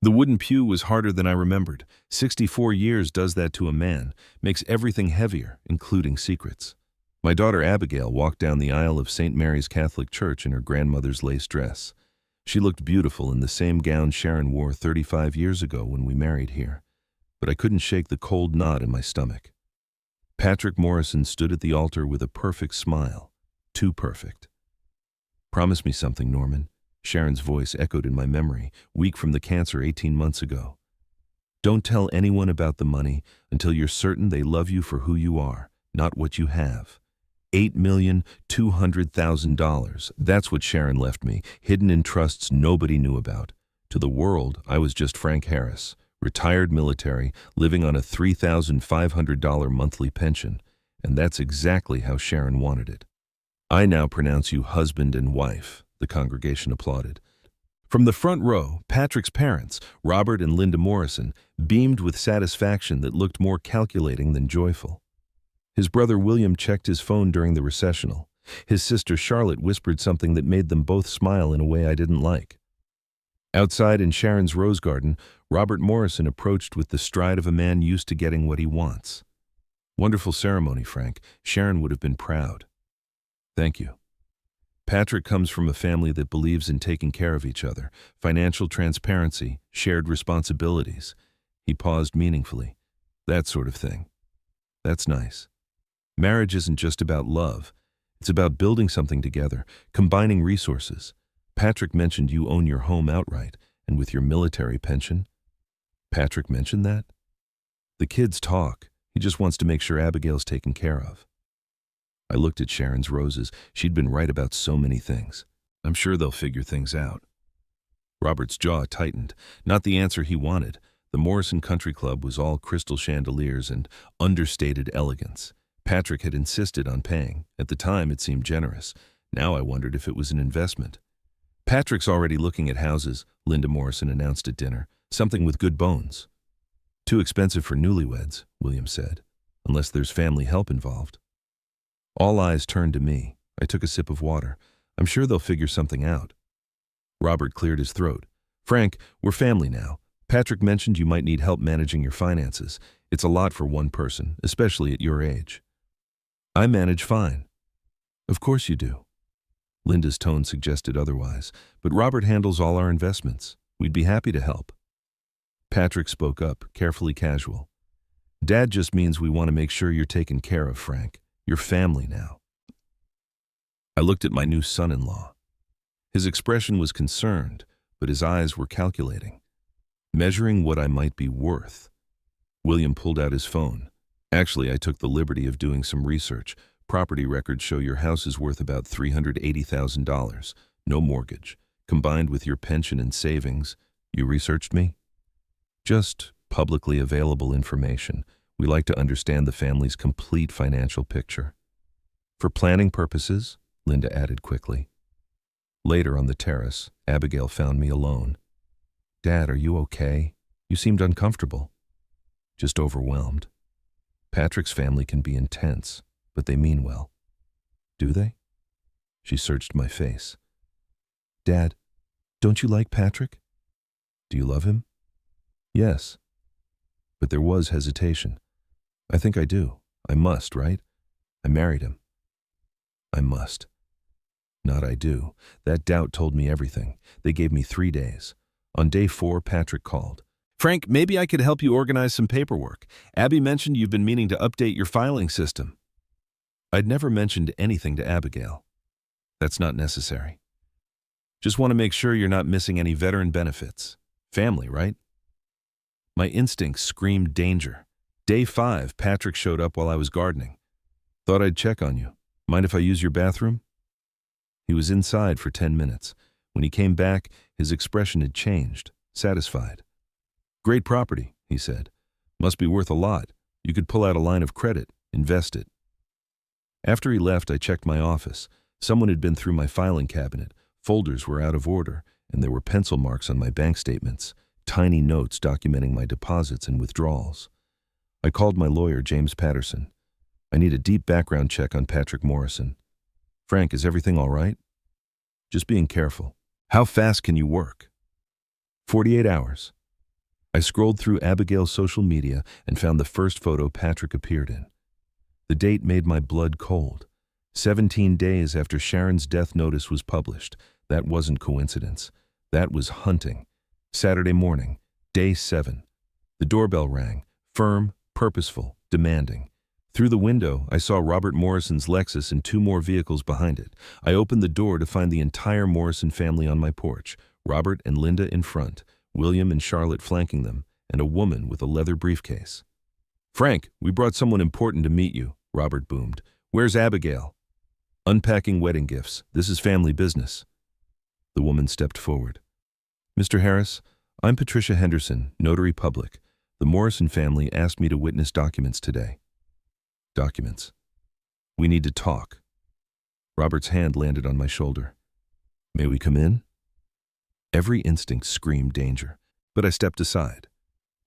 The wooden pew was harder than I remembered. 64 years does that to a man, makes everything heavier, including secrets. My daughter Abigail walked down the aisle of St. Mary's Catholic Church in her grandmother's lace dress. She looked beautiful in the same gown Sharon wore 35 years ago when we married here, but I couldn't shake the cold knot in my stomach. Patrick Morrison stood at the altar with a perfect smile. Too perfect. "Promise me something, Norman." Sharon's voice echoed in my memory, weak from the cancer 18 months ago. "Don't tell anyone about the money until you're certain they love you for who you are, not what you have." $8,200,000. That's what Sharon left me, hidden in trusts nobody knew about. To the world, I was just Frank Harris, retired military, living on a $3,500 monthly pension, and that's exactly how Sharon wanted it. "I now pronounce you husband and wife," the congregation applauded. From the front row, Patrick's parents, Robert and Linda Morrison, beamed with satisfaction that looked more calculating than joyful. His brother William checked his phone during the recessional. His sister Charlotte whispered something that made them both smile in a way I didn't like. Outside in Sharon's rose garden, Robert Morrison approached with the stride of a man used to getting what he wants. "Wonderful ceremony, Frank. Sharon would have been proud." "Thank you." Patrick comes from a family that believes in taking care of each other, financial transparency, shared responsibilities. He paused meaningfully. "That sort of thing. That's nice. Marriage isn't just about love. It's about building something together, combining resources. Patrick mentioned you own your home outright, and with your military pension." "Patrick mentioned that?" "The kids talk. He just wants to make sure Abigail's taken care of." I looked at Sharon's roses. She'd been right about so many things. "I'm sure they'll figure things out." Robert's jaw tightened. Not the answer he wanted. The Morrison Country Club was all crystal chandeliers and understated elegance. Patrick had insisted on paying. At the time, it seemed generous. Now I wondered if it was an investment. "Patrick's already looking at houses," Linda Morrison announced at dinner. "Something with good bones." "Too expensive for newlyweds," William said, "unless there's family help involved." All eyes turned to me. I took a sip of water. "I'm sure they'll figure something out." Robert cleared his throat. "Frank, we're family now. Patrick mentioned you might need help managing your finances. It's a lot for one person, especially at your age." "I manage fine." "Of course you do." Linda's tone suggested otherwise, "but Robert handles all our investments. We'd be happy to help." Patrick spoke up, carefully casual. "Dad just means we want to make sure you're taken care of, Frank. You're family now." I looked at my new son-in-law. His expression was concerned, but his eyes were calculating, measuring what I might be worth. William pulled out his phone. "Actually, I took the liberty of doing some research. Property records show your house is worth about $380,000. No mortgage. Combined with your pension and savings." "You researched me?" "Just publicly available information. We like to understand the family's complete financial picture." "For planning purposes," Linda added quickly. Later on the terrace, Abigail found me alone. "Dad, are you okay? You seemed uncomfortable." "Just overwhelmed. Patrick's family can be intense, but they mean well." "Do they?" She searched my face. "Dad, don't you like Patrick?" "Do you love him?" "Yes." But there was hesitation. "I think I do. I must, right? I married him." "I must." Not "I do." That doubt told me everything. They gave me 3 days. On day 4, Patrick called. "Frank, maybe I could help you organize some paperwork. Abby mentioned you've been meaning to update your filing system." I'd never mentioned anything to Abigail. "That's not necessary. Just want to make sure you're not missing any veteran benefits. Family, right?" My instincts screamed danger. Day 5, Patrick showed up while I was gardening. "Thought I'd check on you. Mind if I use your bathroom?" He was inside for 10 minutes. When he came back, his expression had changed, satisfied. "Great property," he said. "Must be worth a lot. You could pull out a line of credit, invest it." After he left, I checked my office. Someone had been through my filing cabinet. Folders were out of order, and there were pencil marks on my bank statements, tiny notes documenting my deposits and withdrawals. I called my lawyer, James Patterson. "I need a deep background check on Patrick Morrison." "Frank, is everything all right?" "Just being careful." "How fast can you work?" 48 hours. I scrolled through Abigail's social media and found the first photo Patrick appeared in. The date made my blood cold. 17 days after Sharon's death notice was published. That wasn't coincidence. That was hunting. Saturday morning, day 7. The doorbell rang, firm, purposeful, demanding. Through the window, I saw Robert Morrison's Lexus and 2 more vehicles behind it. I opened the door to find the entire Morrison family on my porch, Robert and Linda in front, William and Charlotte flanking them, and a woman with a leather briefcase. "Frank, we brought someone important to meet you," Robert boomed. "Where's Abigail?" "Unpacking wedding gifts. This is family business." The woman stepped forward. "Mr. Harris, I'm Patricia Henderson, notary public. The Morrison family asked me to witness documents today." "Documents. We need to talk." Robert's hand landed on my shoulder. "May we come in?" Every instinct screamed danger, but I stepped aside.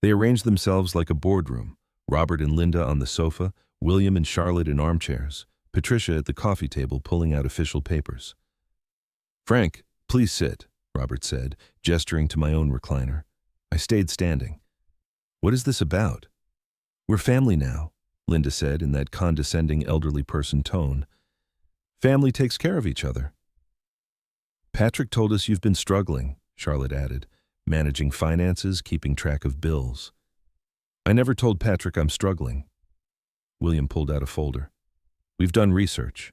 They arranged themselves like a boardroom, Robert and Linda on the sofa, William and Charlotte in armchairs, Patricia at the coffee table pulling out official papers. "Frank, please sit," Robert said, gesturing to my own recliner. I stayed standing. "What is this about?" "We're family now," Linda said in that condescending elderly person tone. "Family takes care of each other." "Patrick told us you've been struggling," Charlotte added, "managing finances, keeping track of bills." "I never told Patrick I'm struggling." William pulled out a folder. "We've done research.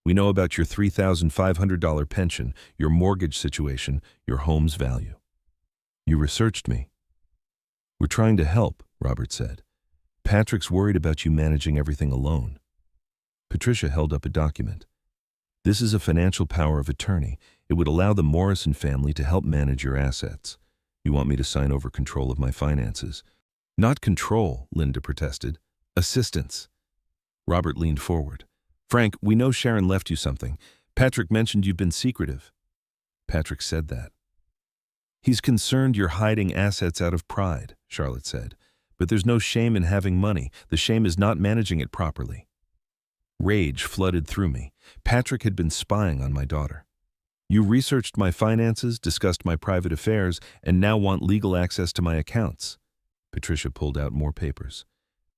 We know about your $3,500 pension, your mortgage situation, your home's value." "You researched me." "We're trying to help," Robert said. "Patrick's worried about you managing everything alone." Patricia held up a document. "This is a financial power of attorney. It would allow the Morrison family to help manage your assets. You want me to sign over control of my finances?" "Not control," Linda protested. "Assistance." Robert leaned forward. "Frank, we know Sharon left you something. Patrick mentioned you've been secretive." "Patrick said that." "He's concerned you're hiding assets out of pride," Charlotte said. "But there's no shame in having money. The shame is not managing it properly." Rage flooded through me. Patrick had been spying on my daughter. "You researched my finances, discussed my private affairs, and now want legal access to my accounts." Patricia pulled out more papers.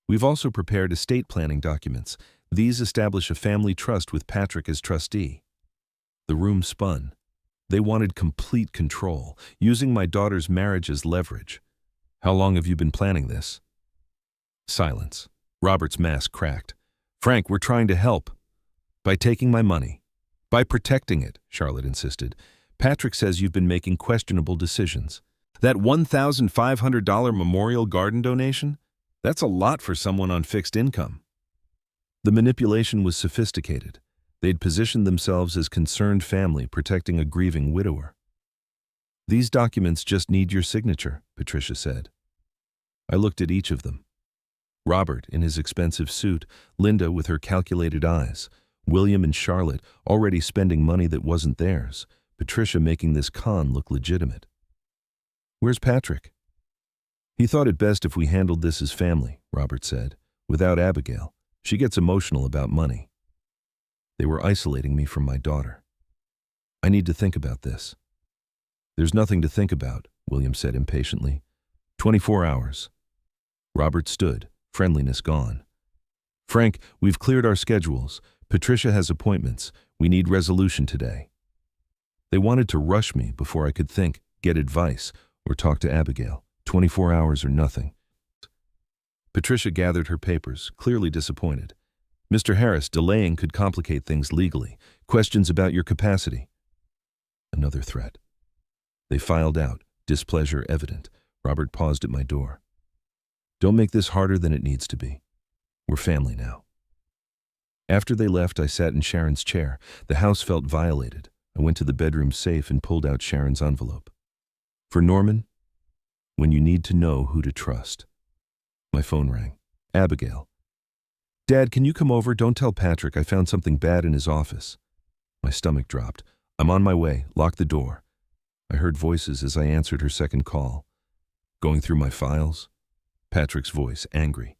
"We've also prepared estate planning documents. These establish a family trust with Patrick as trustee." The room spun. They wanted complete control, using my daughter's marriage as leverage. "How long have you been planning this?" Silence. Robert's mask cracked. "Frank, we're trying to help." "By taking my money." "By protecting it," Charlotte insisted. "Patrick says you've been making questionable decisions. That $1,500 Memorial Garden donation? That's a lot for someone on fixed income." The manipulation was sophisticated. They'd positioned themselves as concerned family protecting a grieving widower. "These documents just need your signature," Patricia said. I looked at each of them. Robert in his expensive suit, Linda with her calculated eyes, William and Charlotte already spending money that wasn't theirs, Patricia making this con look legitimate. "Where's Patrick?" "He thought it best if we handled this as family," Robert said, "without Abigail. She gets emotional about money." They were isolating me from my daughter. "I need to think about this." "There's nothing to think about," William said impatiently. 24 hours. Robert stood, friendliness gone. "Frank, we've cleared our schedules. Patricia has appointments. We need resolution today." They wanted to rush me before I could think, get advice, or talk to Abigail. 24 hours or nothing. Patricia gathered her papers, clearly disappointed. "Mr. Harris, delaying could complicate things legally. Questions about your capacity." Another threat. They filed out, displeasure evident. Robert paused at my door. "Don't make this harder than it needs to be. We're family now." After they left, I sat in Sharon's chair. The house felt violated. I went to the bedroom safe and pulled out Sharon's envelope. "For Norman, when you need to know who to trust." My phone rang. "Abigail." "Dad, can you come over? Don't tell Patrick. I found something bad in his office." My stomach dropped. "I'm on my way. Lock the door." I heard voices as I answered her second call. "Going through my files?" Patrick's voice, angry.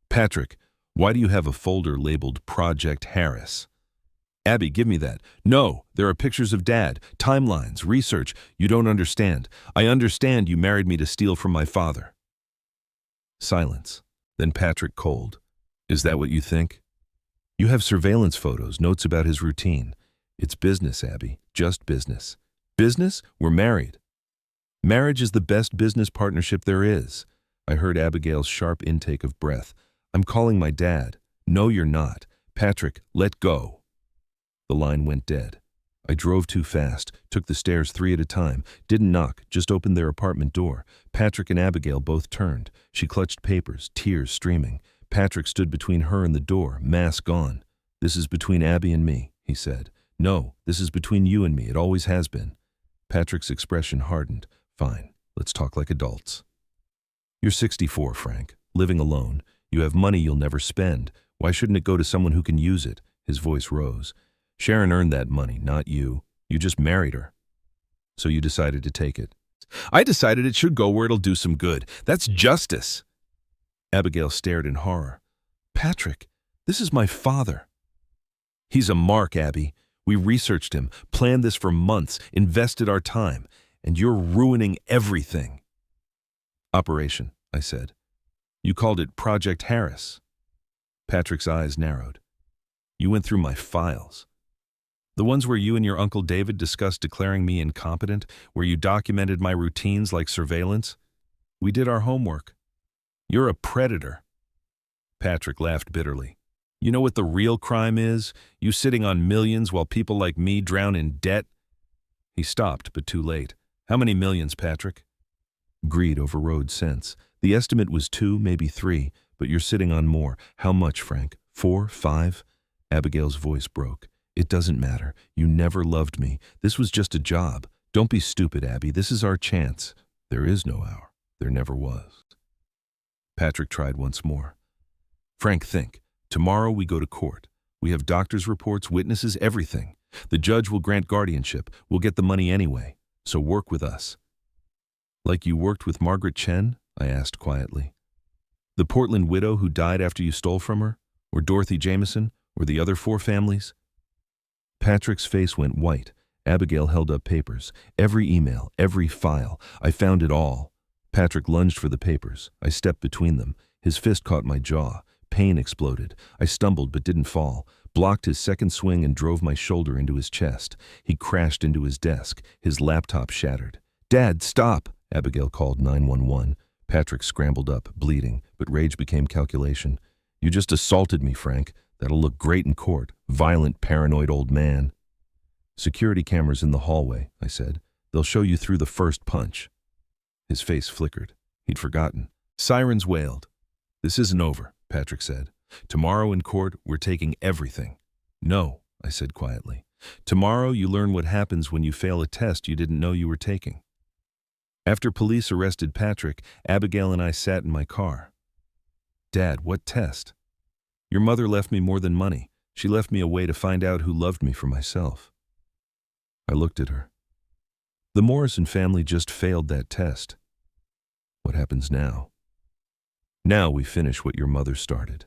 "Patrick, why do you have a folder labeled Project Harris?" Abby, give me that. No, there are pictures of Dad, timelines, research. You don't understand. I understand you married me to steal from my father. Silence. Then Patrick cold. Is that what you think? You have surveillance photos, notes about his routine. It's business, Abby, just business. Business? We're married. Marriage is the best business partnership there is. I heard Abigail's sharp intake of breath. I'm calling my dad. No, you're not. Patrick, let go. The line went dead. I drove too fast, took the stairs 3 at a time, didn't knock, just opened their apartment door. Patrick and Abigail both turned. She clutched papers, tears streaming. Patrick stood between her and the door, mask on. This is between Abby and me, he said. No, this is between you and me. It always has been. Patrick's expression hardened. Fine, let's talk like adults. You're 64, Frank, living alone. You have money you'll never spend. Why shouldn't it go to someone who can use it? His voice rose. Sharon earned that money, not you. You just married her. So you decided to take it. I decided it should go where it'll do some good. That's justice. Abigail stared in horror. Patrick, this is my father. He's a mark, Abby. We researched him, planned this for months, invested our time, and you're ruining everything. Operation, I said. You called it Project Harris. Patrick's eyes narrowed. You went through my files. The ones where you and your Uncle David discussed declaring me incompetent, where you documented my routines like surveillance. We did our homework. You're a predator. Patrick laughed bitterly. You know what the real crime is? You sitting on millions while people like me drown in debt? He stopped, but too late. How many millions, Patrick? Greed overrode sense. The estimate was 2, maybe 3, but you're sitting on more. How much, Frank? 4, 5? Abigail's voice broke. It doesn't matter. You never loved me. This was just a job. Don't be stupid, Abby. This is our chance. There is no our. There never was. Patrick tried once more. Frank, think. Tomorrow we go to court. We have doctors' reports, witnesses, everything. The judge will grant guardianship. We'll get the money anyway. So work with us. Like you worked with Margaret Chen? I asked quietly. The Portland widow who died after you stole from her? Or Dorothy Jameson? Or the other 4 families? Patrick's face went white. Abigail held up papers. Every email, every file. I found it all. Patrick lunged for the papers. I stepped between them. His fist caught my jaw. Pain exploded. I stumbled but didn't fall. Blocked his second swing and drove my shoulder into his chest. He crashed into his desk. His laptop shattered. Dad, stop! Abigail called 911. Patrick scrambled up, bleeding, but rage became calculation. You just assaulted me, Frank. That'll look great in court. Violent, paranoid old man. Security cameras in the hallway, I said. They'll show you through the first punch. His face flickered. He'd forgotten. Sirens wailed. This isn't over, Patrick said. Tomorrow in court, we're taking everything. No, I said quietly. Tomorrow you learn what happens when you fail a test you didn't know you were taking. After police arrested Patrick, Abigail and I sat in my car. Dad, what test? Your mother left me more than money. She left me a way to find out who loved me for myself. I looked at her. The Morrison family just failed that test. What happens now? Now we finish what your mother started.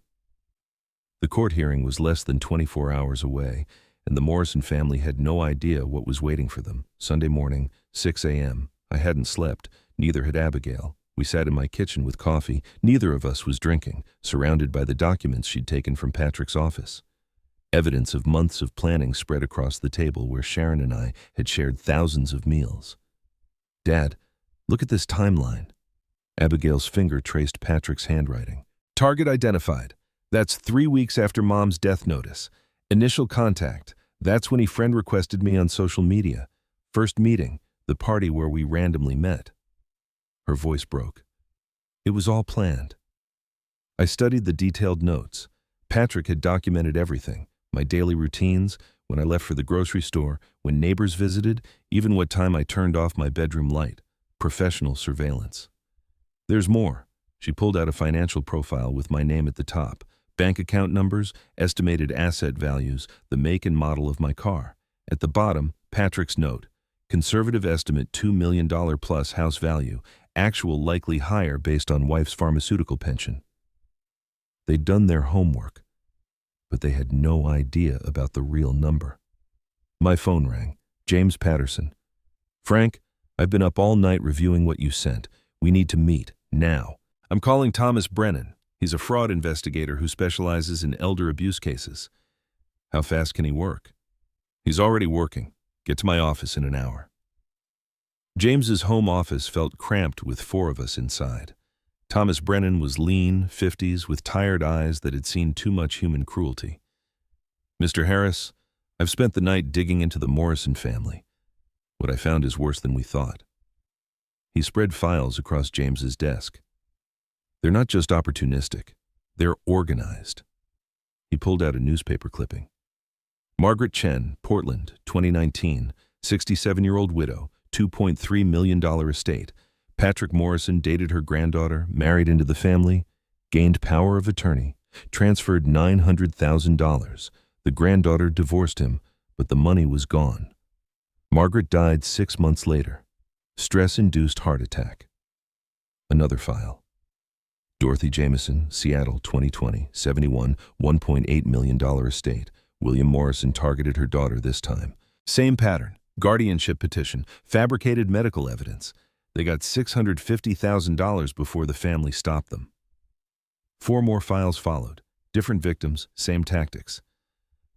The court hearing was less than 24 hours away, and the Morrison family had no idea what was waiting for them. Sunday morning, 6 a.m. I hadn't slept, neither had Abigail. We sat in my kitchen with coffee. Neither of us was drinking, surrounded by the documents she'd taken from Patrick's office. Evidence of months of planning spread across the table where Sharon and I had shared thousands of meals. Dad, look at this timeline. Abigail's finger traced Patrick's handwriting. Target identified. That's 3 weeks after Mom's death notice. Initial contact. That's when he friend requested me on social media. First meeting, the party where we randomly met. Her voice broke. It was all planned. I studied the detailed notes. Patrick had documented everything. My daily routines, when I left for the grocery store, when neighbors visited, even what time I turned off my bedroom light. Professional surveillance. There's more. She pulled out a financial profile with my name at the top. Bank account numbers, estimated asset values, the make and model of my car. At the bottom, Patrick's note. Conservative estimate $2 million plus house value. Actual likely higher based on wife's pharmaceutical pension. They'd done their homework. but they had no idea about the real number. My phone rang. James Patterson. Frank, I've been up all night reviewing what you sent. We need to meet, now. I'm calling Thomas Brennan. He's a fraud investigator who specializes in elder abuse cases. How fast can he work? He's already working. Get to my office in an hour. James's home office felt cramped with 4 of us inside. Thomas Brennan was lean, 50s, with tired eyes that had seen too much human cruelty. Mr. Harris, I've spent the night digging into the Morrison family. What I found is worse than we thought. He spread files across James's desk. They're not just opportunistic. They're organized. He pulled out a newspaper clipping. Margaret Chen, Portland, 2019, 67-year-old widow, $2.3 million estate. Patrick Morrison dated her granddaughter, married into the family, gained power of attorney, transferred $900,000. The granddaughter divorced him, but the money was gone. Margaret died 6 months later. Stress-induced heart attack. Another file. Dorothy Jameson, Seattle, 2020, 71, $1.8 million estate. William Morrison targeted her daughter this time. Same pattern. Guardianship petition. Fabricated medical evidence. They got $650,000 before the family stopped them. 4 more files followed. Different victims, same tactics.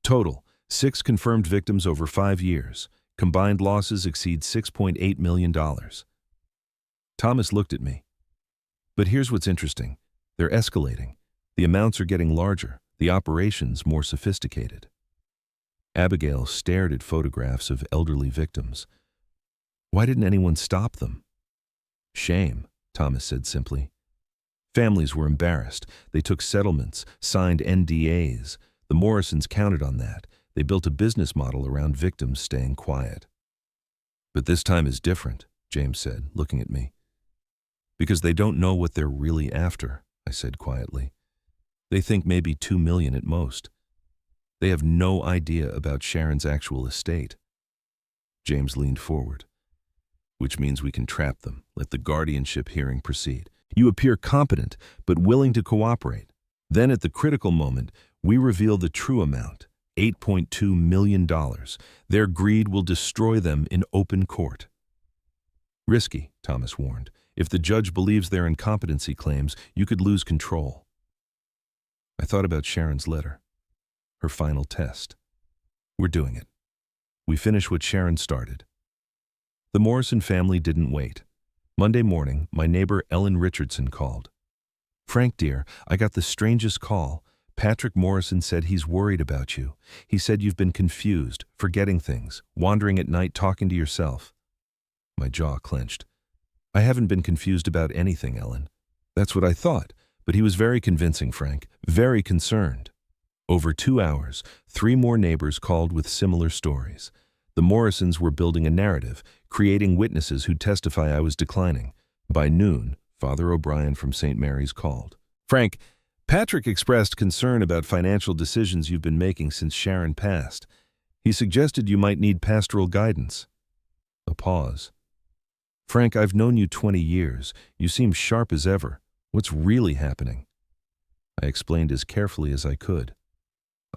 Total, 6 confirmed victims over 5 years. Combined losses exceed $6.8 million. Thomas looked at me. But here's what's interesting. They're escalating. The amounts are getting larger, the operations more sophisticated. Abigail stared at photographs of elderly victims. Why didn't anyone stop them? Shame, Thomas said simply. Families were embarrassed. They took settlements, signed NDAs. The Morrisons counted on that. They built a business model around victims staying quiet. But this time is different, James said, looking at me. Because they don't know what they're really after, I said quietly. They think maybe $2 million at most. They have no idea about Sharon's actual estate. James leaned forward. Which means we can trap them, let the guardianship hearing proceed. You appear competent, but willing to cooperate. Then at the critical moment, we reveal the true amount, $8.2 million. Their greed will destroy them in open court. Risky, Thomas warned. If the judge believes their incompetency claims, you could lose control. I thought about Sharon's letter, her final test. We're doing it. We finish what Sharon started. The Morrison family didn't wait. Monday morning, my neighbor Ellen Richardson called. Frank, dear, I got the strangest call. Patrick Morrison said he's worried about you. He said you've been confused, forgetting things, wandering at night talking to yourself. My jaw clenched. I haven't been confused about anything, Ellen. That's what I thought, but he was very convincing, Frank, very concerned. Over 2 hours, 3 more neighbors called with similar stories. The Morrisons were building a narrative, creating witnesses who'd testify I was declining. By noon, Father O'Brien from St. Mary's called. Frank, Patrick expressed concern about financial decisions you've been making since Sharon passed. He suggested you might need pastoral guidance. A pause. Frank, I've known you 20 years. You seem sharp as ever. What's really happening? I explained as carefully as I could.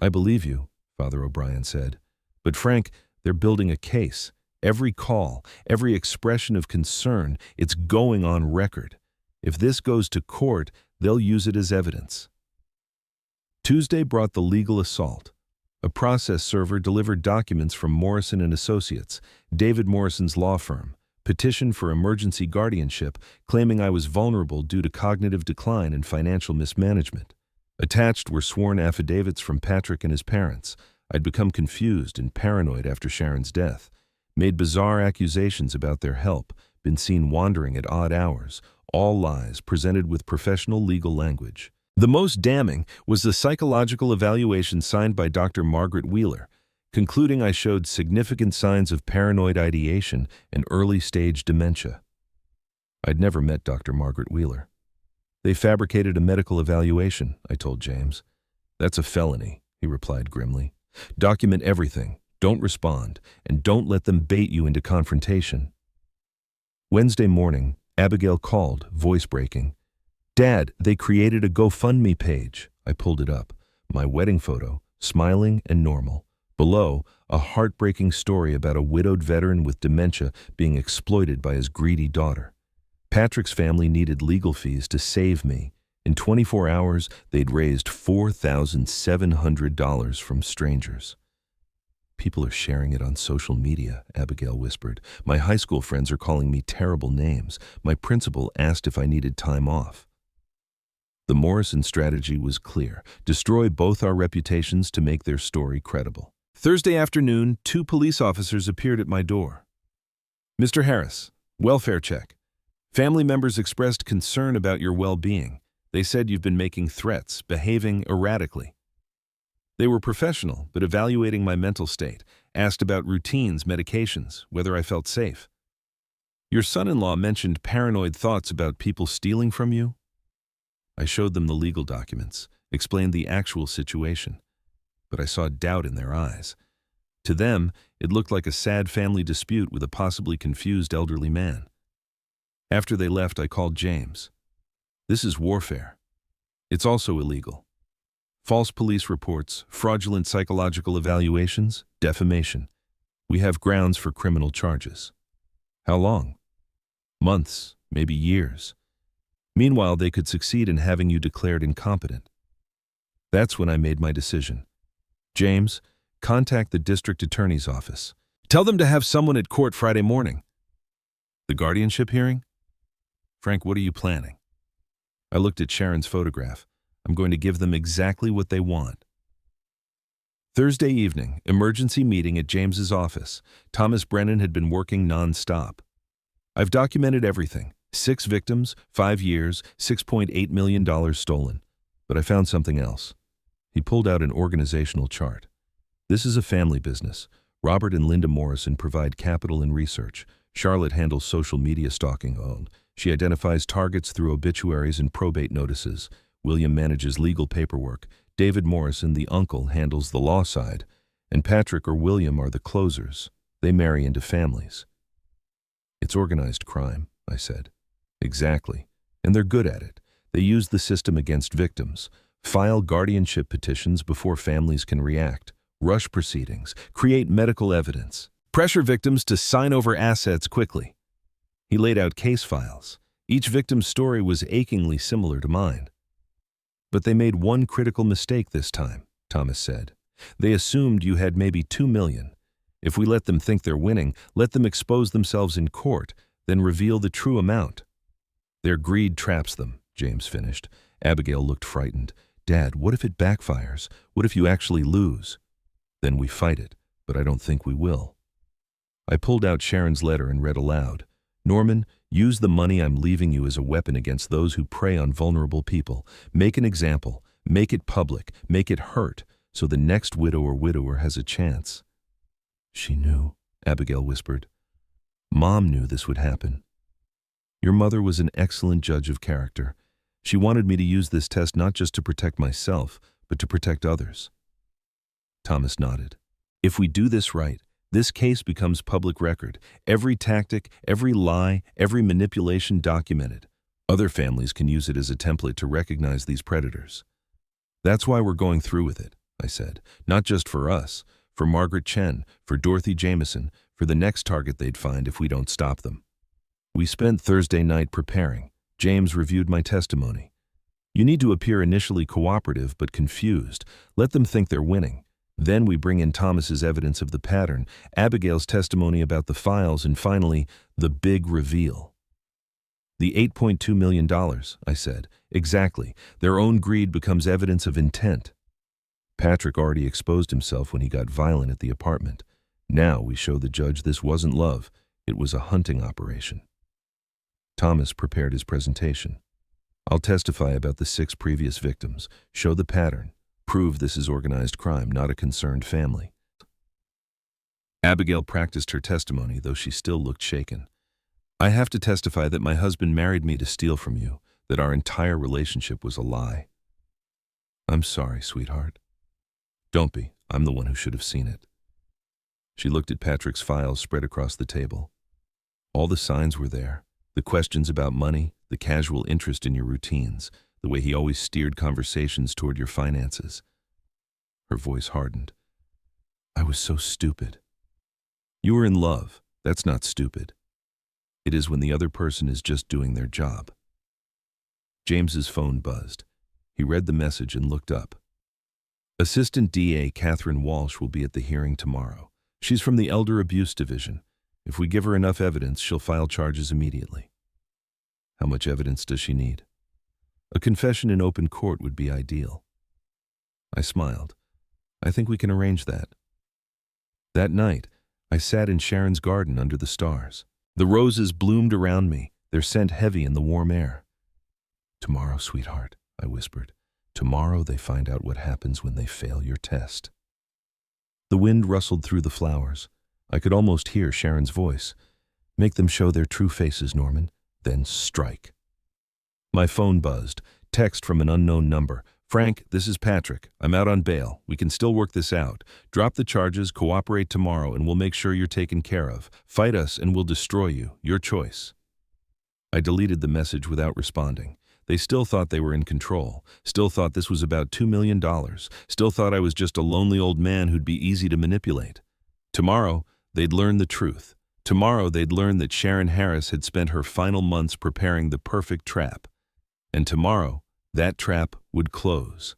I believe you, Father O'Brien said. But Frank, they're building a case. Every call, every expression of concern, it's going on record. If this goes to court, they'll use it as evidence. Tuesday brought the legal assault. A process server delivered documents from Morrison and Associates, David Morrison's law firm, petition for emergency guardianship, claiming I was vulnerable due to cognitive decline and financial mismanagement. Attached were sworn affidavits from Patrick and his parents. I'd become confused and paranoid after Sharon's death, made bizarre accusations about their help, been seen wandering at odd hours, all lies presented with professional legal language. The most damning was the psychological evaluation signed by Dr. Margaret Wheeler, concluding I showed significant signs of paranoid ideation and early-stage dementia. I'd never met Dr. Margaret Wheeler. They fabricated a medical evaluation, I told James. That's a felony, he replied grimly. Document everything, don't respond, and don't let them bait you into confrontation. Wednesday morning, Abigail called, voice breaking. Dad, they created a GoFundMe page. I pulled it up. My wedding photo, smiling and normal. Below, a heartbreaking story about a widowed veteran with dementia being exploited by his greedy daughter. Patrick's family needed legal fees to save me. In 24 hours, they'd raised $4,700 from strangers. People are sharing it on social media, Abigail whispered. My high school friends are calling me terrible names. My principal asked if I needed time off. The Morrison strategy was clear. Destroy both our reputations to make their story credible. Thursday afternoon, 2 police officers appeared at my door. Mr. Harris, welfare check. Family members expressed concern about your well-being. They said you've been making threats, behaving erratically. They were professional, but evaluating my mental state, asked about routines, medications, whether I felt safe. Your son-in-law mentioned paranoid thoughts about people stealing from you. I showed them the legal documents, explained the actual situation, but I saw doubt in their eyes. To them, it looked like a sad family dispute with a possibly confused elderly man. After they left, I called James. This is warfare. It's also illegal. False police reports, fraudulent psychological evaluations, defamation. We have grounds for criminal charges. How long? Months, maybe years. Meanwhile, they could succeed in having you declared incompetent. That's when I made my decision. James, contact the district attorney's office. Tell them to have someone at court Friday morning. The guardianship hearing? Frank, what are you planning? I looked at Sharon's photograph. I'm going to give them exactly what they want. Thursday evening, emergency meeting at James's office. Thomas Brennan had been working non-stop. I've documented everything. 6 victims, 5 years, $6.8 million stolen. But I found something else. He pulled out an organizational chart. This is a family business. Robert and Linda Morrison provide capital and research. Charlotte handles social media stalking. She identifies targets through obituaries and probate notices. William manages legal paperwork. David Morrison, the uncle, handles the law side. And Patrick or William are the closers. They marry into families. It's organized crime, I said. Exactly. And they're good at it. They use the system against victims. File guardianship petitions before families can react. Rush proceedings. Create medical evidence. Pressure victims to sign over assets quickly. He laid out case files. Each victim's story was achingly similar to mine. But they made one critical mistake this time, Thomas said. They assumed you had maybe $2 million. If we let them think they're winning, let them expose themselves in court, then reveal the true amount. Their greed traps them, James finished. Abigail looked frightened. Dad, what if it backfires? What if you actually lose? Then we fight it, but I don't think we will. I pulled out Sharon's letter and read aloud. Norman, use the money I'm leaving you as a weapon against those who prey on vulnerable people. Make an example. Make it public. Make it hurt, so the next widow or widower has a chance. She knew, Abigail whispered. Mom knew this would happen. Your mother was an excellent judge of character. She wanted me to use this test not just to protect myself, but to protect others. Thomas nodded. If we do this right, this case becomes public record. Every tactic, every lie, every manipulation documented. Other families can use it as a template to recognize these predators. That's why we're going through with it, I said. Not just for us, for Margaret Chen, for Dorothy Jameson, for the next target they'd find if we don't stop them. We spent Thursday night preparing. James reviewed my testimony. You need to appear initially cooperative but confused. Let them think they're winning. Then we bring in Thomas's evidence of the pattern, Abigail's testimony about the files, and finally, the big reveal. The $8.2 million, I said. Exactly. Their own greed becomes evidence of intent. Patrick already exposed himself when he got violent at the apartment. Now we show the judge this wasn't love. It was a hunting operation. Thomas prepared his presentation. I'll testify about the 6 previous victims, show the pattern, prove this is organized crime, not a concerned family. Abigail practiced her testimony, though she still looked shaken. I have to testify that my husband married me to steal from you, that our entire relationship was a lie. I'm sorry, sweetheart. Don't be. I'm the one who should have seen it. She looked at Patrick's files spread across the table. All the signs were there. The questions about money, the casual interest in your routines, the way he always steered conversations toward your finances. Her voice hardened. I was so stupid. You were in love. That's not stupid. It is when the other person is just doing their job. James's phone buzzed. He read the message and looked up. Assistant DA Catherine Walsh will be at the hearing tomorrow. She's from the Elder Abuse Division. If we give her enough evidence, she'll file charges immediately. How much evidence does she need? A confession in open court would be ideal. I smiled. I think we can arrange that. That night, I sat in Sharon's garden under the stars. The roses bloomed around me, their scent heavy in the warm air. Tomorrow, sweetheart, I whispered. Tomorrow they find out what happens when they fail your test. The wind rustled through the flowers. I could almost hear Sharon's voice. Make them show their true faces, Norman, then strike. My phone buzzed. Text from an unknown number. Frank, this is Patrick. I'm out on bail. We can still work this out. Drop the charges, cooperate tomorrow, and we'll make sure you're taken care of. Fight us and we'll destroy you. Your choice. I deleted the message without responding. They still thought they were in control, still thought this was about $2 million, still thought I was just a lonely old man who'd be easy to manipulate. Tomorrow, they'd learn the truth. Tomorrow, they'd learn that Sharon Harris had spent her final months preparing the perfect trap. And tomorrow, that trap would close.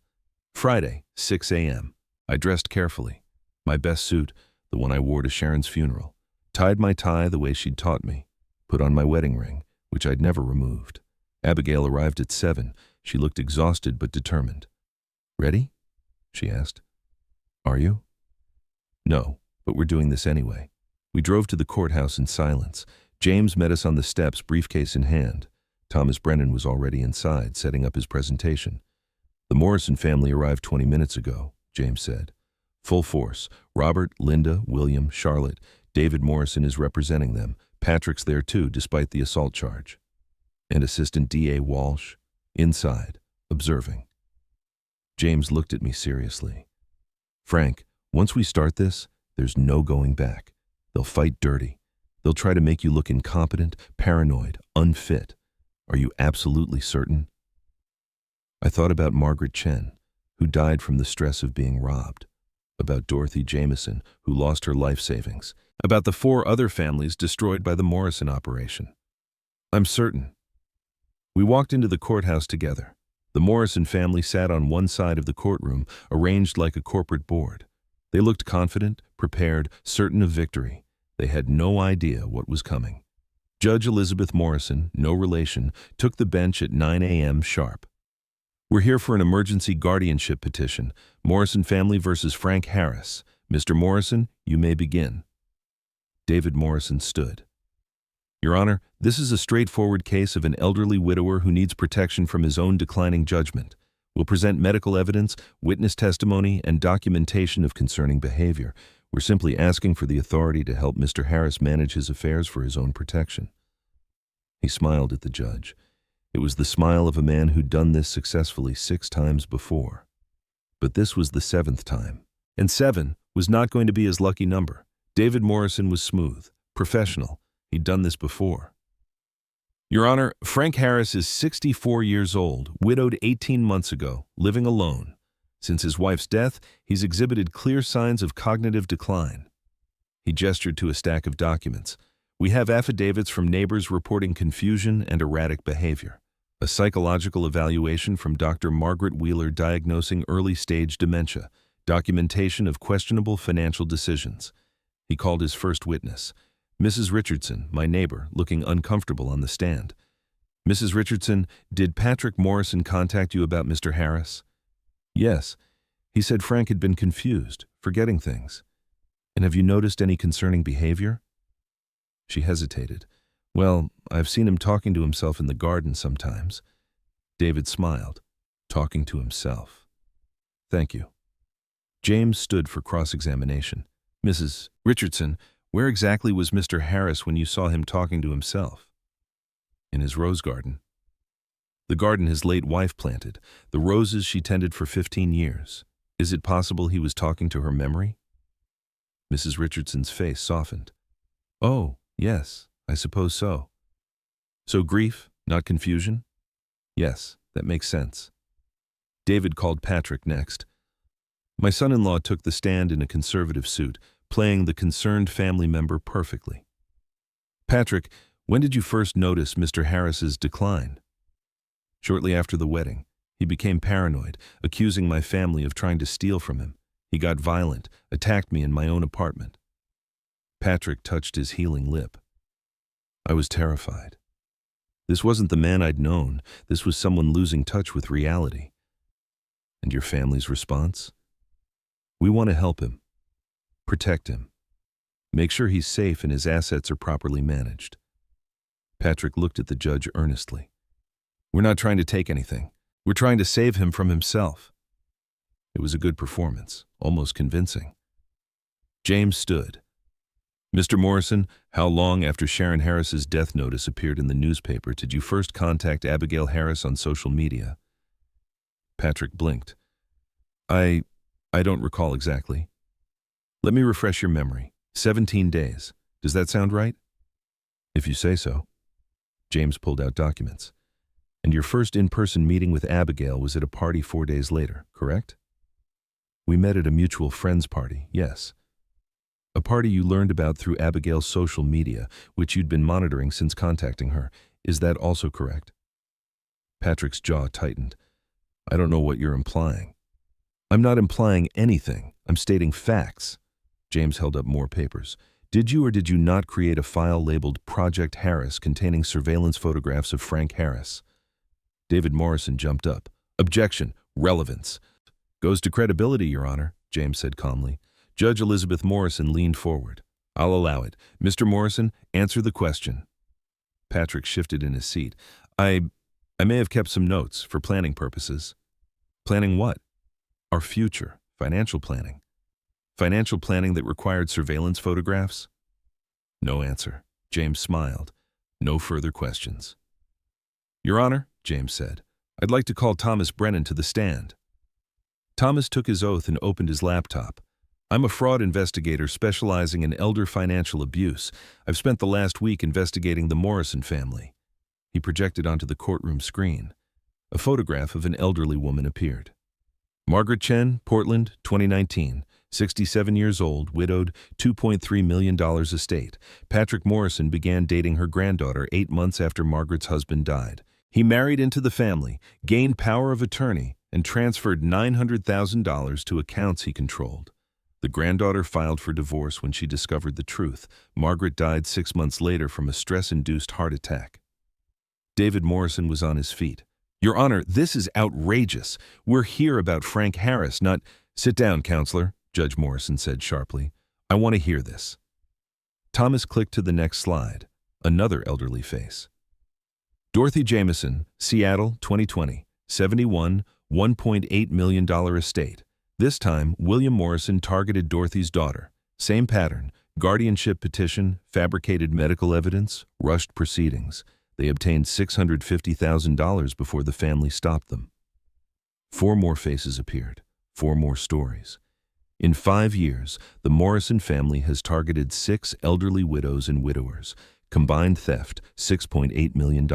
Friday, 6 a.m. I dressed carefully. My best suit, the one I wore to Sharon's funeral. Tied my tie the way she'd taught me. Put on my wedding ring, which I'd never removed. Abigail arrived at 7. She looked exhausted but determined. Ready? She asked. Are you? No, but we're doing this anyway. We drove to the courthouse in silence. James met us on the steps, briefcase in hand. Thomas Brennan was already inside, setting up his presentation. The Morrison family arrived 20 minutes ago, James said. Full force. Robert, Linda, William, Charlotte. David Morrison is representing them. Patrick's there too, despite the assault charge. And Assistant DA Walsh, inside, observing. James looked at me seriously. Frank, once we start this, there's no going back. They'll fight dirty. They'll try to make you look incompetent, paranoid, unfit. Are you absolutely certain? I thought about Margaret Chen, who died from the stress of being robbed. About Dorothy Jameson, who lost her life savings. About the 4 other families destroyed by the Morrison operation. I'm certain. We walked into the courthouse together. The Morrison family sat on one side of the courtroom, arranged like a corporate board. They looked confident, prepared, certain of victory. They had no idea what was coming. Judge Elizabeth Morrison, no relation, took the bench at 9 a.m. sharp. We're here for an emergency guardianship petition. Morrison family versus Frank Harris. Mr. Morrison, you may begin. David Morrison stood. Your Honor, this is a straightforward case of an elderly widower who needs protection from his own declining judgment. We'll present medical evidence, witness testimony, and documentation of concerning behavior. We're simply asking for the authority to help Mr. Harris manage his affairs for his own protection. He smiled at the judge. It was the smile of a man who'd done this successfully 6 times before. But this was the 7th time. And 7 was not going to be his lucky number. David Morrison was smooth, professional. He'd done this before. Your Honor, Frank Harris is 64 years old, widowed 18 months ago, living alone. Since his wife's death, he's exhibited clear signs of cognitive decline. He gestured to a stack of documents. We have affidavits from neighbors reporting confusion and erratic behavior. A psychological evaluation from Dr. Margaret Wheeler diagnosing early-stage dementia. Documentation of questionable financial decisions. He called his first witness. Mrs. Richardson, my neighbor, looking uncomfortable on the stand. Mrs. Richardson, did Patrick Morrison contact you about Mr. Harris? Yes. He said Frank had been confused, forgetting things. And have you noticed any concerning behavior? She hesitated. Well, I've seen him talking to himself in the garden sometimes. David smiled. Talking to himself. Thank you. James stood for cross-examination. Mrs. Richardson, where exactly was Mr. Harris when you saw him talking to himself? In his rose garden. The garden his late wife planted, the roses she tended for 15 years. Is it possible he was talking to her memory? Mrs. Richardson's face softened. Oh, yes, I suppose so. So grief, not confusion? Yes, that makes sense. David called Patrick next. My son-in-law took the stand in a conservative suit, playing the concerned family member perfectly. Patrick, when did you first notice Mr. Harris's decline? Shortly after the wedding. He became paranoid, accusing my family of trying to steal from him. He got violent, attacked me in my own apartment. Patrick touched his healing lip. I was terrified. This wasn't the man I'd known. This was someone losing touch with reality. And your family's response? We want to help him, protect him, make sure he's safe and his assets are properly managed. Patrick looked at the judge earnestly. We're not trying to take anything. We're trying to save him from himself. It was a good performance, almost convincing. James stood. Mr. Morrison, how long after Sharon Harris's death notice appeared in the newspaper did you first contact Abigail Harris on social media? Patrick blinked. I don't recall exactly. Let me refresh your memory. 17 days. Does that sound right? If you say so. James pulled out documents. And your first in-person meeting with Abigail was at a party 4 days later, correct? We met at a mutual friends party, yes. A party you learned about through Abigail's social media, which you'd been monitoring since contacting her. Is that also correct? Patrick's jaw tightened. I don't know what you're implying. I'm not implying anything. I'm stating facts. James held up more papers. Did you or did you not create a file labeled Project Harris containing surveillance photographs of Frank Harris? David Morrison jumped up. Objection. Relevance. Goes to credibility, Your Honor, James said calmly. Judge Elizabeth Morrison leaned forward. I'll allow it. Mr. Morrison, answer the question. Patrick shifted in his seat. I may have kept some notes for planning purposes. Planning what? Our future. Financial planning. Financial planning that required surveillance photographs? No answer. James smiled. No further questions. Your Honor, James said, I'd like to call Thomas Brennan to the stand. Thomas took his oath and opened his laptop. I'm a fraud investigator specializing in elder financial abuse. I've spent the last week investigating the Morrison family. He projected onto the courtroom screen. A photograph of an elderly woman appeared. Margaret Chen, Portland, 2019, 67 years old, widowed, $2.3 million estate. Patrick Morrison began dating her granddaughter 8 months after Margaret's husband died. He married into the family, gained power of attorney, and transferred $900,000 to accounts he controlled. The granddaughter filed for divorce when she discovered the truth. Margaret died 6 months later from a stress-induced heart attack. David Morrison was on his feet. Your Honor, this is outrageous. We're here about Frank Harris, not— Sit down, counselor, Judge Morrison said sharply. I want to hear this. Thomas clicked to the next slide. Another elderly face. Dorothy Jameson, Seattle, 2020, 71, $1.8 million estate. This time, William Morrison targeted Dorothy's daughter. Same pattern, guardianship petition, fabricated medical evidence, rushed proceedings. They obtained $650,000 before the family stopped them. 4 more faces appeared, 4 more stories. In 5 years, the Morrison family has targeted 6 elderly widows and widowers. Combined theft, $6.8 million.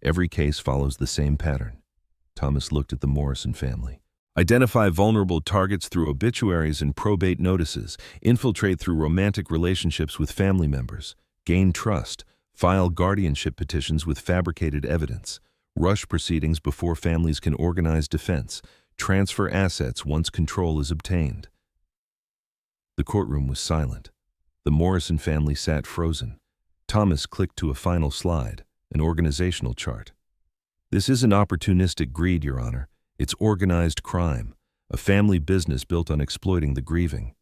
Every case follows the same pattern. Thomas looked at the Morrison family. Identify vulnerable targets through obituaries and probate notices. Infiltrate through romantic relationships with family members. Gain trust. File guardianship petitions with fabricated evidence. Rush proceedings before families can organize defense. Transfer assets once control is obtained. The courtroom was silent. The Morrison family sat frozen. Thomas clicked to a final slide, an organizational chart. This isn't opportunistic greed, Your Honor. It's organized crime, a family business built on exploiting the grieving.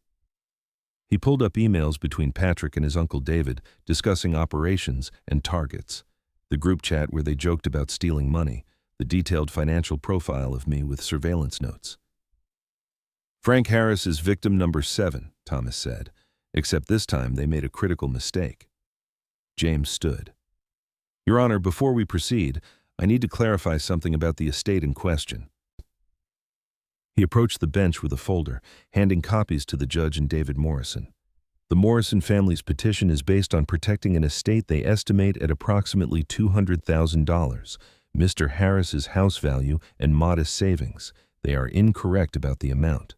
He pulled up emails between Patrick and his Uncle David discussing operations and targets, the group chat where they joked about stealing money, the detailed financial profile of me with surveillance notes. Frank Harris is victim number 7, Thomas said, except this time they made a critical mistake. James stood. Your Honor, before we proceed, I need to clarify something about the estate in question. He approached the bench with a folder, handing copies to the judge and David Morrison. The Morrison family's petition is based on protecting an estate they estimate at approximately $200,000, Mr. Harris's house value and modest savings. They are incorrect about the amount.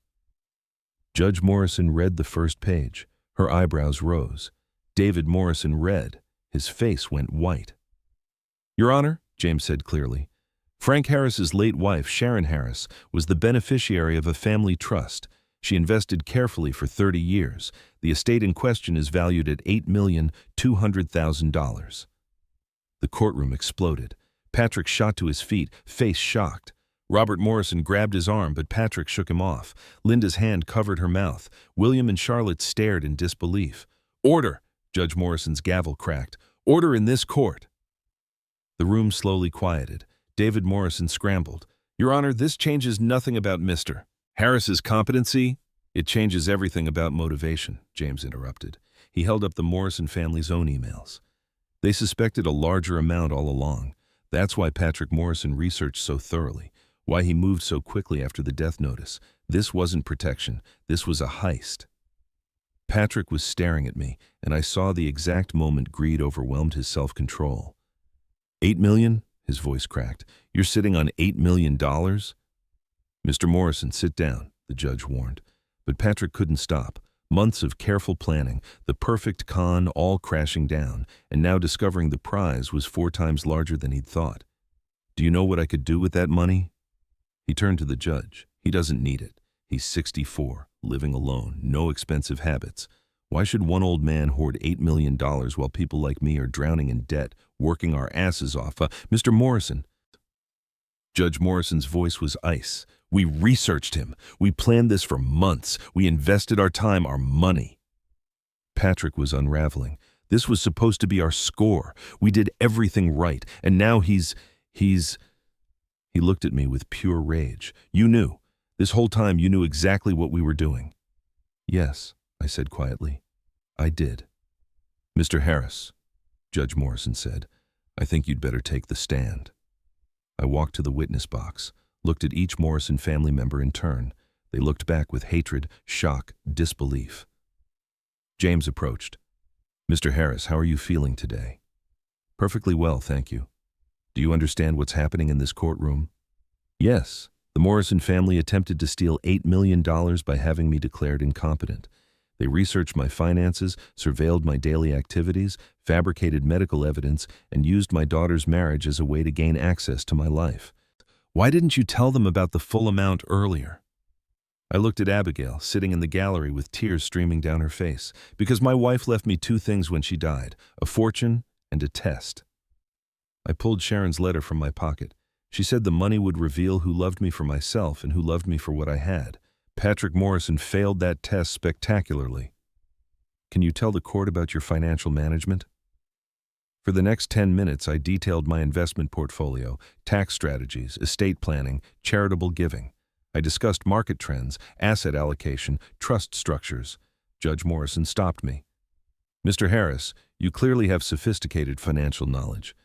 Judge Morrison read the first page. Her eyebrows rose. David Morrison read. His face went white. Your Honor, James said clearly, Frank Harris's late wife, Sharon Harris, was the beneficiary of a family trust. She invested carefully for 30 years. The estate in question is valued at $8,200,000. The courtroom exploded. Patrick shot to his feet, face shocked. Robert Morrison grabbed his arm, but Patrick shook him off. Linda's hand covered her mouth. William and Charlotte stared in disbelief. Order! Judge Morrison's gavel cracked. Order in this court! The room slowly quieted. David Morrison scrambled. Your Honor, this changes nothing about Mr. Harris's competency. It changes everything about motivation, James interrupted. He held up the Morrison family's own emails. They suspected a larger amount all along. That's why Patrick Morrison researched so thoroughly, why he moved so quickly after the death notice. This wasn't protection. This was a heist. Patrick was staring at me, and I saw the exact moment greed overwhelmed his self-control. $8 million? His voice cracked. You're sitting on $8 million? Mr. Morrison, sit down, the judge warned. But Patrick couldn't stop. Months of careful planning, the perfect con all crashing down, and now discovering the prize was 4 times larger than he'd thought. Do you know what I could do with that money? He turned to the judge. He doesn't need it. He's 64, living alone, no expensive habits. Why should one old man hoard $8 million while people like me are drowning in debt, working our asses off? Mr. Morrison. Judge Morrison's voice was ice. We researched him. We planned this for months. We invested our time, our money. Patrick was unraveling. This was supposed to be our score. We did everything right, and now he's... He looked at me with pure rage. You knew. This whole time you knew exactly what we were doing. Yes, I said quietly. I did. Mr. Harris, Judge Morrison said, I think you'd better take the stand. I walked to the witness box, looked at each Morrison family member in turn. They looked back with hatred, shock, disbelief. James approached. Mr. Harris, how are you feeling today? Perfectly well, thank you. Do you understand what's happening in this courtroom? Yes. The Morrison family attempted to steal $8 million by having me declared incompetent. They researched my finances, surveilled my daily activities, fabricated medical evidence, and used my daughter's marriage as a way to gain access to my life. Why didn't you tell them about the full amount earlier? I looked at Abigail, sitting in the gallery with tears streaming down her face, because my wife left me 2 things when she died, a fortune and a test. I pulled Sharon's letter from my pocket. She said the money would reveal who loved me for myself and who loved me for what I had. Patrick Morrison failed that test spectacularly. Can you tell the court about your financial management? For the next 10 minutes, I detailed my investment portfolio, tax strategies, estate planning, charitable giving. I discussed market trends, asset allocation, trust structures. Judge Morrison stopped me. Mr. Harris, you clearly have sophisticated financial knowledge.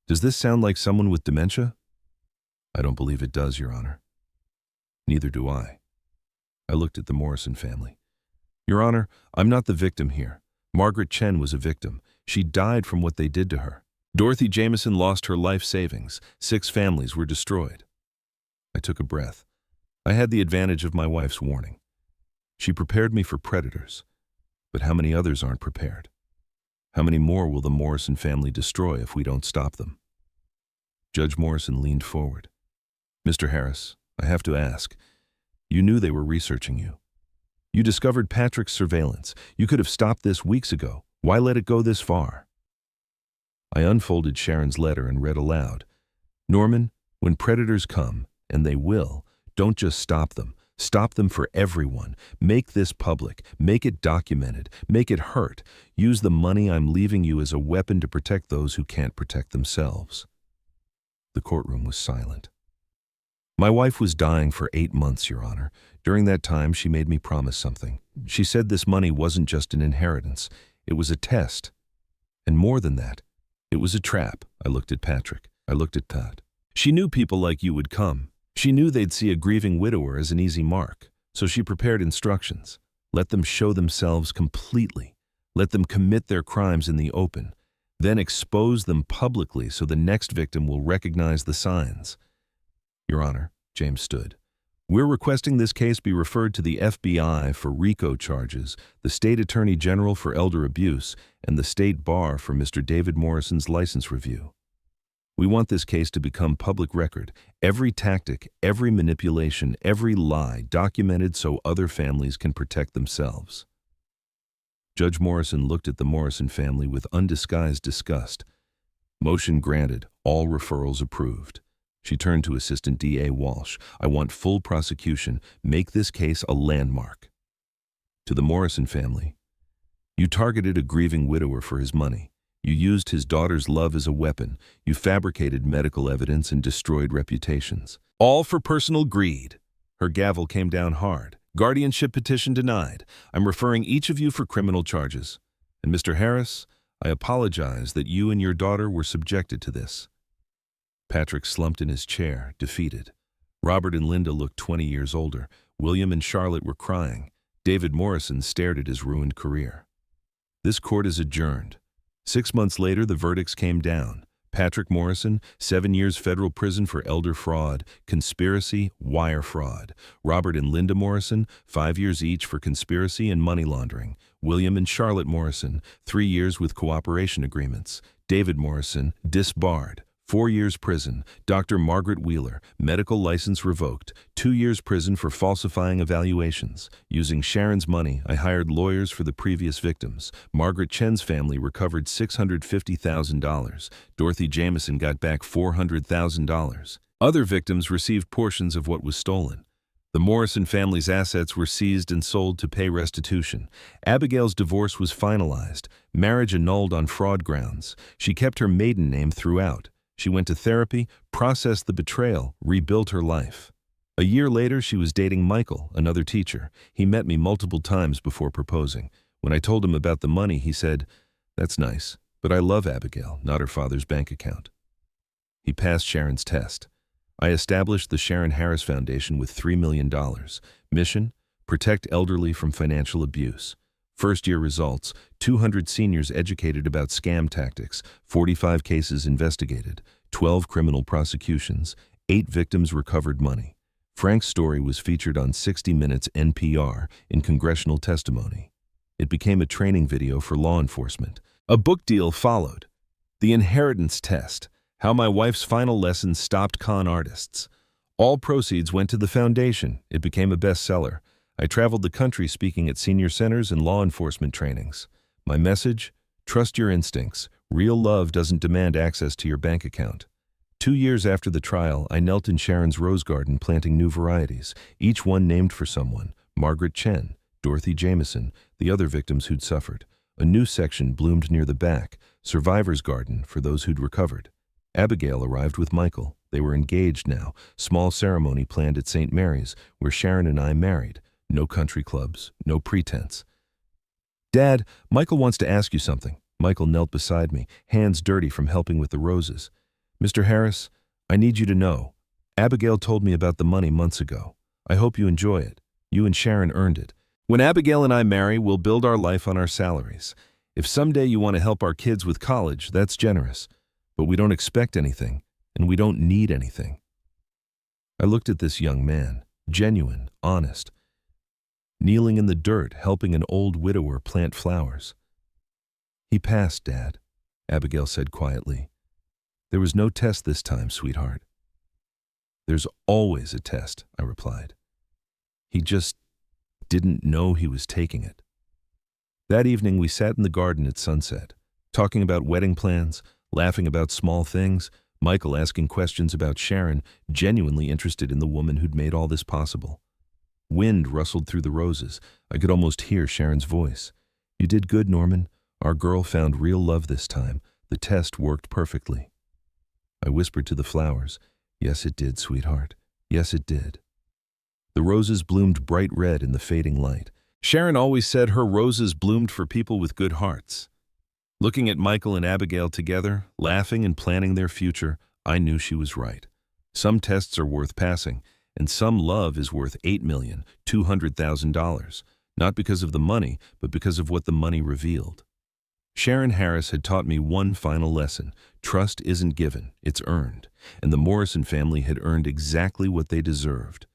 Does this sound like someone with dementia? I don't believe it does, Your Honor. Neither do I. I looked at the Morrison family. Your Honor, I'm not the victim here. Margaret Chen was a victim. She died from what they did to her. Dorothy Jameson lost her life savings. 6 families were destroyed. I took a breath. I had the advantage of my wife's warning. She prepared me for predators. But how many others aren't prepared? How many more will the Morrison family destroy if we don't stop them? Judge Morrison leaned forward. Mr. Harris, I have to ask. You knew they were researching you. You discovered Patrick's surveillance. You could have stopped this weeks ago. Why let it go this far? I unfolded Sharon's letter and read aloud. Norman, when predators come, and they will, don't just stop them. Stop them for everyone. Make this public. Make it documented. Make it hurt. Use the money I'm leaving you as a weapon to protect those who can't protect themselves. The courtroom was silent. My wife was dying for 8 months, Your Honor. During that time, she made me promise something. She said this money wasn't just an inheritance. It was a test. And more than that, it was a trap. I looked at Patrick. I looked at Todd. She knew people like you would come. She knew they'd see a grieving widower as an easy mark. So she prepared instructions. Let them show themselves completely. Let them commit their crimes in the open. Then expose them publicly so the next victim will recognize the signs. Your Honor, James stood. We're requesting this case be referred to the FBI for RICO charges, the State Attorney General for elder abuse, and the State Bar for Mr. David Morrison's license review. We want this case to become public record, every tactic, every manipulation, every lie documented so other families can protect themselves. Judge Morrison looked at the Morrison family with undisguised disgust. Motion granted, all referrals approved. She turned to Assistant DA Walsh. I want full prosecution. Make this case a landmark. To the Morrison family, you targeted a grieving widower for his money. You used his daughter's love as a weapon. You fabricated medical evidence and destroyed reputations. All for personal greed. Her gavel came down hard. Guardianship petition denied. I'm referring each of you for criminal charges. And Mr. Harris, I apologize that you and your daughter were subjected to this. Patrick slumped in his chair, defeated. Robert and Linda looked 20 years older. William and Charlotte were crying. David Morrison stared at his ruined career. This court is adjourned. 6 months later, the verdicts came down. Patrick Morrison, 7 years federal prison for elder fraud, conspiracy, wire fraud. Robert and Linda Morrison, 5 years each for conspiracy and money laundering. William and Charlotte Morrison, 3 years with cooperation agreements. David Morrison, disbarred. 4 years prison. Dr. Margaret Wheeler, medical license revoked. 2 years prison for falsifying evaluations. Using Sharon's money, I hired lawyers for the previous victims. Margaret Chen's family recovered $650,000. Dorothy Jameson got back $400,000. Other victims received portions of what was stolen. The Morrison family's assets were seized and sold to pay restitution. Abigail's divorce was finalized. Marriage annulled on fraud grounds. She kept her maiden name throughout. She went to therapy, processed the betrayal, rebuilt her life. A year later, she was dating Michael, another teacher. He met me multiple times before proposing. When I told him about the money, he said, "That's nice, but I love Abigail, not her father's bank account." He passed Sharon's test. I established the Sharon Harris Foundation with $3 million. Mission: protect elderly from financial abuse. First-year results: 200 seniors educated about scam tactics, 45 cases investigated, 12 criminal prosecutions, 8 victims recovered money. Frank's story was featured on 60 Minutes NPR in congressional testimony. It became a training video for law enforcement. A book deal followed. The Inheritance Test: How My Wife's Final Lessons Stopped Con Artists. All proceeds went to the foundation. It became a bestseller. I traveled the country speaking at senior centers and law enforcement trainings. My message: trust your instincts. Real love doesn't demand access to your bank account. 2 years after the trial, I knelt in Sharon's rose garden planting new varieties, each one named for someone: Margaret Chen, Dorothy Jameson, the other victims who'd suffered. A new section bloomed near the back, Survivor's Garden for those who'd recovered. Abigail arrived with Michael. They were engaged now. Small ceremony planned at St. Mary's, where Sharon and I married. No country clubs, no pretense. "Dad, Michael wants to ask you something." Michael knelt beside me, hands dirty from helping with the roses. "Mr. Harris, I need you to know. Abigail told me about the money months ago. I hope you enjoy it. You and Sharon earned it. When Abigail and I marry, we'll build our life on our salaries. If someday you want to help our kids with college, that's generous. But we don't expect anything, and we don't need anything." I looked at this young man, genuine, honest, kneeling in the dirt, helping an old widower plant flowers. "He passed, Dad," Abigail said quietly. "There was no test this time, sweetheart." "There's always a test," I replied. "He just didn't know he was taking it." That evening, we sat in the garden at sunset, talking about wedding plans, laughing about small things, Michael asking questions about Sharon, genuinely interested in the woman who'd made all this possible. Wind rustled through the roses. I could almost hear Sharon's voice. "You did good, Norman. Our girl found real love this time. The test worked perfectly." I whispered to the flowers, "Yes, it did, sweetheart. Yes, it did." The roses bloomed bright red in the fading light. Sharon always said her roses bloomed for people with good hearts. Looking at Michael and Abigail together, laughing and planning their future, I knew she was right. Some tests are worth passing, and some love is worth $8,200,000, not because of the money, but because of what the money revealed. Sharon Harris had taught me one final lesson: trust isn't given, it's earned, and the Morrison family had earned exactly what they deserved.